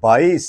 22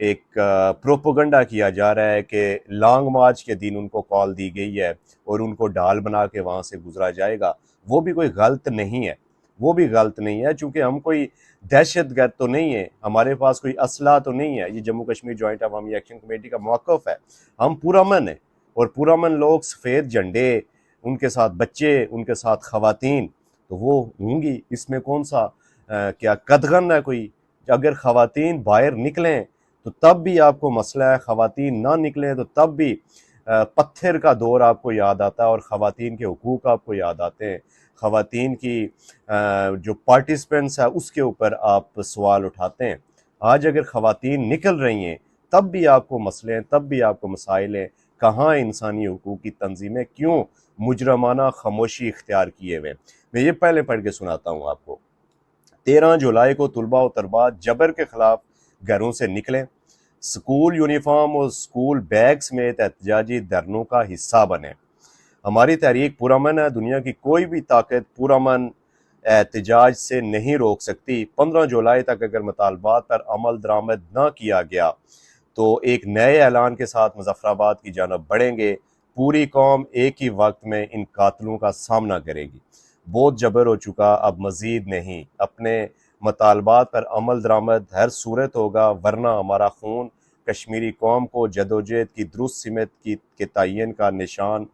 ایک پروپیگنڈا کیا جا رہا ہے کہ لانگ مارچ کے دن ان کو کال دی گئی ہے اور ان کو ڈال بنا کے وہاں سے گزرا جائے گا. وہ بھی کوئی غلط نہیں ہے، وہ بھی غلط نہیں ہے، چونکہ ہم کوئی دہشت گرد تو نہیں ہے، ہمارے پاس کوئی اسلحہ تو نہیں ہے. یہ جموں کشمیر جوائنٹ عوامی ایکشن کمیٹی کا موقف ہے. ہم پرامن ہیں، اور پرامن لوگ سفید جھنڈے، ان کے ساتھ بچے، ان کے ساتھ خواتین، تو وہ ہوں گی. اس میں کون سا کیا قدغن ہے کوئی؟ اگر خواتین باہر نکلیں تو تب بھی آپ کو مسئلہ ہے، خواتین نہ نکلیں تو تب بھی پتھر کا دور آپ کو یاد آتا ہے اور خواتین کے حقوق آپ کو یاد آتے ہیں. خواتین کی جو پارٹیسپینٹس ہے اس کے اوپر آپ سوال اٹھاتے ہیں. آج اگر خواتین نکل رہی ہیں تب بھی آپ کو مسئلے ہیں، تب بھی آپ کو مسائل ہیں. کہاں انسانی حقوق کی تنظیمیں کیوں مجرمانہ خاموشی اختیار کیے ہوئے؟ میں یہ پہلے پڑھ کے سناتا ہوں آپ کو. 13 جولائی کو طلباء و طالبات جبر کے خلاف گھروں سے نکلیں، سکول یونیفارم اور سکول بیگ سمیت احتجاجی دھرنوں کا حصہ بنیں. ہماری تحریک پرامن ہے، دنیا کی کوئی بھی طاقت پرامن احتجاج سے نہیں روک سکتی. 15 جولائی تک اگر مطالبات پر عمل درآمد نہ کیا گیا تو ایک نئے اعلان کے ساتھ مظفر آباد کی جانب بڑھیں گے. پوری قوم ایک ہی وقت میں ان قاتلوں کا سامنا کرے گی. بہت جبر ہو چکا، اب مزید نہیں. اپنے مطالبات پر عمل درآمد ہر صورت ہوگا، ورنہ ہمارا خون کشمیری قوم کو جدوجہد کی درست سمت کے تعین کا نشان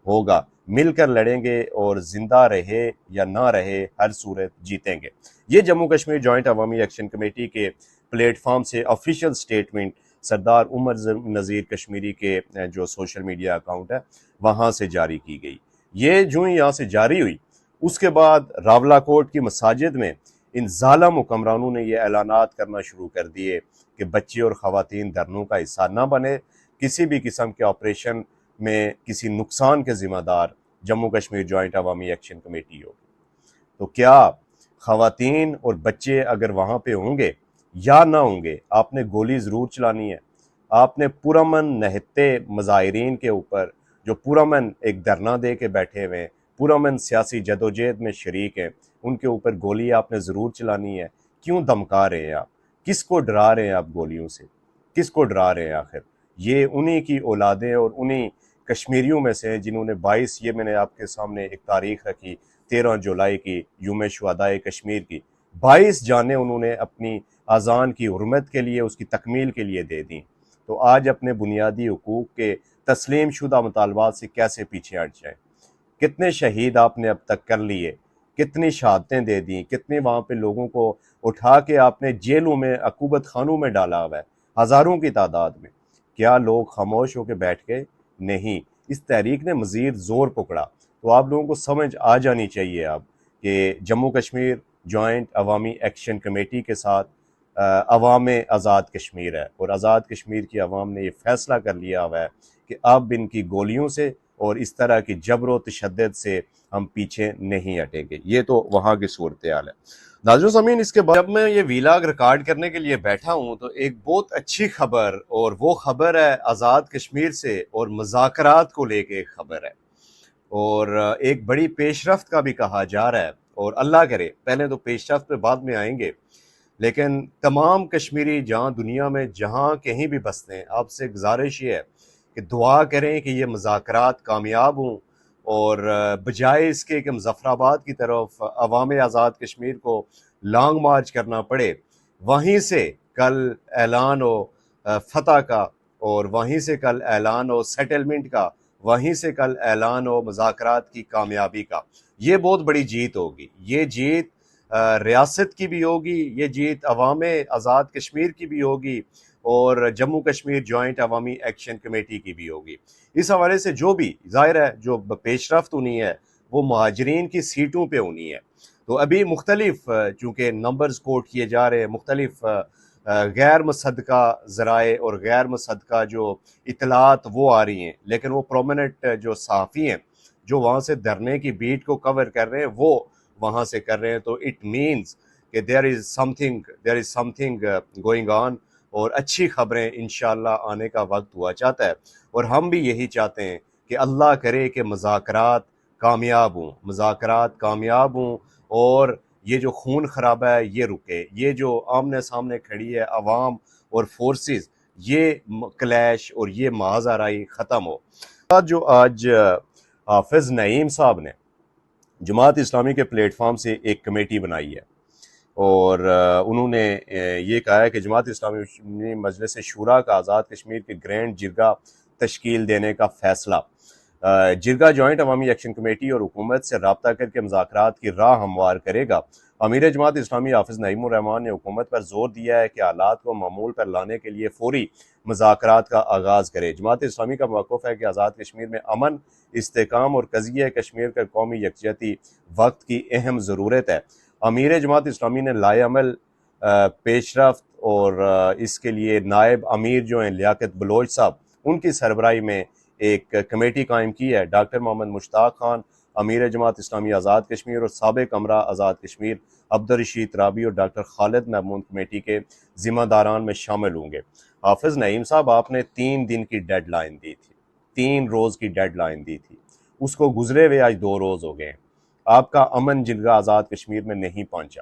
ہوگا. مل کر لڑیں گے اور زندہ رہے یا نہ رہے ہر صورت جیتیں گے. یہ جموں کشمیر جوائنٹ عوامی ایکشن کمیٹی کے پلیٹ فارم سے آفیشیل سٹیٹمنٹ سردار عمر نذیر کشمیری کے جو سوشل میڈیا اکاؤنٹ ہے وہاں سے جاری کی گئی. یہ جو ہی یہاں سے جاری ہوئی، اس کے بعد راولہ کوٹ کی مساجد میں ان ظالم حکمرانوں نے یہ اعلانات کرنا شروع کر دیے کہ بچے اور خواتین دھرنوں کا حصہ نہ بنے. کسی بھی قسم کے آپریشن میں کسی نقصان کے ذمہ دار جموں کشمیر جوائنٹ عوامی ایکشن کمیٹی ہوگی. تو کیا خواتین اور بچے اگر وہاں پہ ہوں گے یا نہ ہوں گے، آپ نے گولی ضرور چلانی ہے. آپ نے پرامن نہتے مظاہرین کے اوپر جو پرامن ایک دھرنا دے کے بیٹھے ہوئے ہیں، پرامن سیاسی جدوجہد میں شریک ہیں، ان کے اوپر گولی آپ نے ضرور چلانی ہے. کیوں دھمکا رہے ہیں آپ؟ کس کو ڈرا رہے ہیں آپ گولیوں سے؟ کس کو ڈرا رہے ہیں آخر؟ یہ انہی کی اولادیں اور انہی کشمیریوں میں سے ہیں جنہوں نے 22، یہ میں نے آپ کے سامنے ایک تاریخ رکھی 13 جولائی کی، یوم شہدائے کشمیر کی. 22 جانیں انہوں نے اپنی اذان کی حرمت کے لیے، اس کی تکمیل کے لیے دے دیں. تو آج اپنے بنیادی حقوق کے تسلیم شدہ مطالبات سے کیسے پیچھے ہٹ جائیں؟ کتنے شہید آپ نے اب تک کر لیے، کتنی شہادتیں دے دیں، کتنے وہاں پہ لوگوں کو اٹھا کے آپ نے جیلوں میں، عقوبت خانوں میں ڈالا ہوا ہے، ہزاروں کی تعداد میں. کیا لوگ خاموش ہو کے بیٹھ گئے؟ نہیں. اس تحریک نے مزید زور پکڑا. تو آپ لوگوں کو سمجھ آ جانی چاہیے اب کہ جموں کشمیر جوائنٹ عوامی ایکشن کمیٹی کے ساتھ عوام آزاد کشمیر ہے، اور آزاد کشمیر کی عوام نے یہ فیصلہ کر لیا ہوا ہے کہ اب ان کی گولیوں سے اور اس طرح کی جبر و تشدد سے ہم پیچھے نہیں ہٹیں گے. یہ تو وہاں کی صورتحال ہے. ناظرین سامعین، اس کے بعد جب میں یہ ویلاگ ریکارڈ کرنے کے لیے بیٹھا ہوں تو ایک بہت اچھی خبر، اور وہ خبر ہے آزاد کشمیر سے اور مذاکرات کو لے کے ایک خبر ہے، اور ایک بڑی پیش رفت کا بھی کہا جا رہا ہے. اور اللہ کرے، پہلے تو پیش رفت پہ بعد میں آئیں گے، لیکن تمام کشمیری جہاں دنیا میں جہاں کہیں بھی بستے ہیں، آپ سے گزارش یہ ہے کہ دعا کریں کہ یہ مذاکرات کامیاب ہوں، اور بجائے اس کے کہ مظفر آباد کی طرف عوام آزاد کشمیر کو لانگ مارچ کرنا پڑے، وہیں سے کل اعلان ہو فتح کا، اور وہیں سے کل اعلان ہو سیٹلمنٹ کا، وہیں سے کل اعلان ہو مذاکرات کی کامیابی کا. یہ بہت بڑی جیت ہوگی. یہ جیت ریاست کی بھی ہوگی، یہ جیت عوام آزاد کشمیر کی بھی ہوگی، اور جموں کشمیر جوائنٹ عوامی ایکشن کمیٹی کی بھی ہوگی. اس حوالے سے جو بھی ظاہر ہے جو پیش رفت ہونی ہے وہ مہاجرین کی سیٹوں پہ ہونی ہے. تو ابھی مختلف چونکہ نمبرز کوٹ کیے جا رہے ہیں، مختلف غیر مصدقہ ذرائع اور غیر مصدقہ جو اطلاعات وہ آ رہی ہیں، لیکن وہ پرومیننٹ جو صحافی ہیں جو وہاں سے دھرنے کی بیٹ کو کور کر رہے ہیں وہ وہاں سے کر رہے ہیں. تو اٹ مینز کہ there is something going on، اور اچھی خبریں انشاءاللہ آنے کا وقت ہوا چاہتا ہے. اور ہم بھی یہی چاہتے ہیں کہ اللہ کرے کہ مذاکرات کامیاب ہوں، مذاکرات کامیاب ہوں، اور یہ جو خون خرابہ ہے یہ رکے. یہ جو آمنے سامنے کھڑی ہے عوام اور فورسز، یہ کلیش اور یہ مہازارائی ختم ہو۔ جو آج حافظ نعیم صاحب نے جماعت اسلامی کے پلیٹ فارم سے ایک کمیٹی بنائی ہے اور انہوں نے یہ کہا ہے کہ جماعت اسلامی مجلس شورا کا آزاد کشمیر کے گرینڈ جرگہ تشکیل دینے کا فیصلہ جرگہ جوائنٹ عوامی ایکشن کمیٹی اور حکومت سے رابطہ کر کے مذاکرات کی راہ ہموار کرے گا۔ امیر جماعت اسلامی حافظ نعیم الرحمان نے حکومت پر زور دیا ہے کہ حالات کو معمول پر لانے کے لیے فوری مذاکرات کا آغاز کرے۔ جماعت اسلامی کا موقف ہے کہ آزاد کشمیر میں امن، استحکام اور قضیہ کشمیر کا قومی یکجہتی وقت کی اہم ضرورت ہے۔ امیر جماعت اسلامی نے لائے عمل پیش رفت اور اس کے لیے نائب امیر جو ہیں لیاقت بلوچ صاحب، ان کی سربراہی میں ایک کمیٹی قائم کی ہے۔ ڈاکٹر محمد مشتاق خان امیر جماعت اسلامی آزاد کشمیر اور سابق امرا آزاد کشمیر عبدالرشید ترابی اور ڈاکٹر خالد محمود کمیٹی کے ذمہ داران میں شامل ہوں گے۔ حافظ نعیم صاحب، آپ نے 3 دن کی ڈیڈ لائن دی تھی، 3 روز کی ڈیڈ لائن دی تھی، اس کو گزرے ہوئے آج 2 روز ہو گئے ہیں۔ آپ کا امن جرگہ آزاد کشمیر میں نہیں پہنچا۔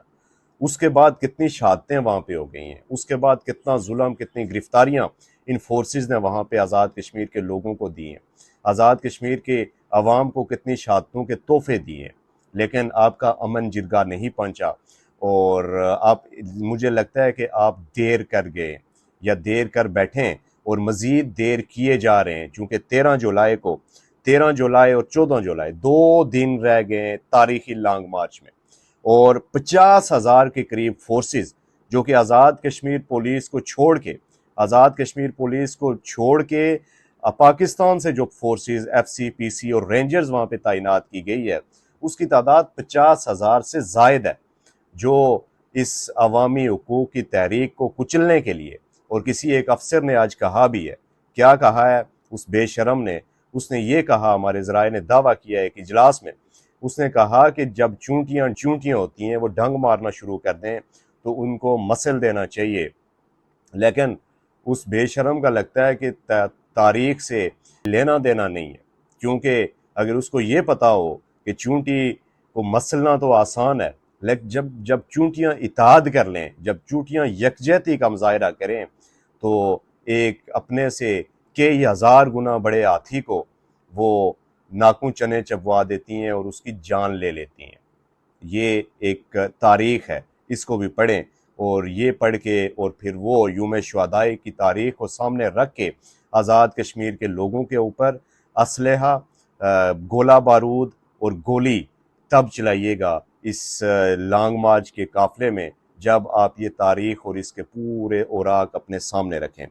اس کے بعد کتنی شہادتیں وہاں پہ ہو گئی ہیں، اس کے بعد کتنا ظلم، کتنی گرفتاریاں ان فورسز نے وہاں پہ آزاد کشمیر کے لوگوں کو دی ہیں، آزاد کشمیر کے عوام کو کتنی شہادتوں کے تحفے دیے ہیں، لیکن آپ کا امن جرگہ نہیں پہنچا اور مجھے لگتا ہے کہ آپ دیر کر گئے یا دیر کر بیٹھیں اور مزید دیر کیے جا رہے ہیں، چونکہ 13 جولائی اور 14 جولائی 2 دن رہ گئے تاریخی لانگ مارچ میں، اور 50,000 کے قریب فورسز جو کہ آزاد کشمیر پولیس کو چھوڑ کے پاکستان سے جو فورسز ایف سی پی سی اور رینجرز وہاں پہ تعینات کی گئی ہے، اس کی تعداد 50,000 سے زائد ہے، جو اس عوامی حقوق کی تحریک کو کچلنے کے لیے، اور کسی ایک افسر نے آج کہا بھی ہے، کیا کہا ہے اس بے شرم نے، اس نے یہ کہا، ہمارے ذرائع نے دعویٰ کیا ہے کہ اجلاس میں اس نے کہا کہ جب چونٹیاں ہوتی ہیں وہ ڈنگ مارنا شروع کر دیں تو ان کو مسل دینا چاہیے، لیکن اس بے شرم کا لگتا ہے کہ تاریخ سے لینا دینا نہیں ہے، کیونکہ اگر اس کو یہ پتا ہو کہ چونٹی کو مسلنا تو آسان ہے، لیکن جب چونٹیاں اتحاد کر لیں، جب چونٹیاں یکجہتی کا مظاہرہ کریں تو ایک اپنے سے کئی ہزار گنا بڑے ہاتھی کو وہ ناکوں چنے چبوا دیتی ہیں اور اس کی جان لے لیتی ہیں۔ یہ ایک تاریخ ہے، اس کو بھی پڑھیں، اور یہ پڑھ کے اور پھر وہ یوم شہداء کی تاریخ کو سامنے رکھ کے آزاد کشمیر کے لوگوں کے اوپر اسلحہ، گولہ بارود اور گولی تب چلائیے گا اس لانگ مارچ کے قافلے میں، جب آپ یہ تاریخ اور اس کے پورے اوراق اپنے سامنے رکھیں۔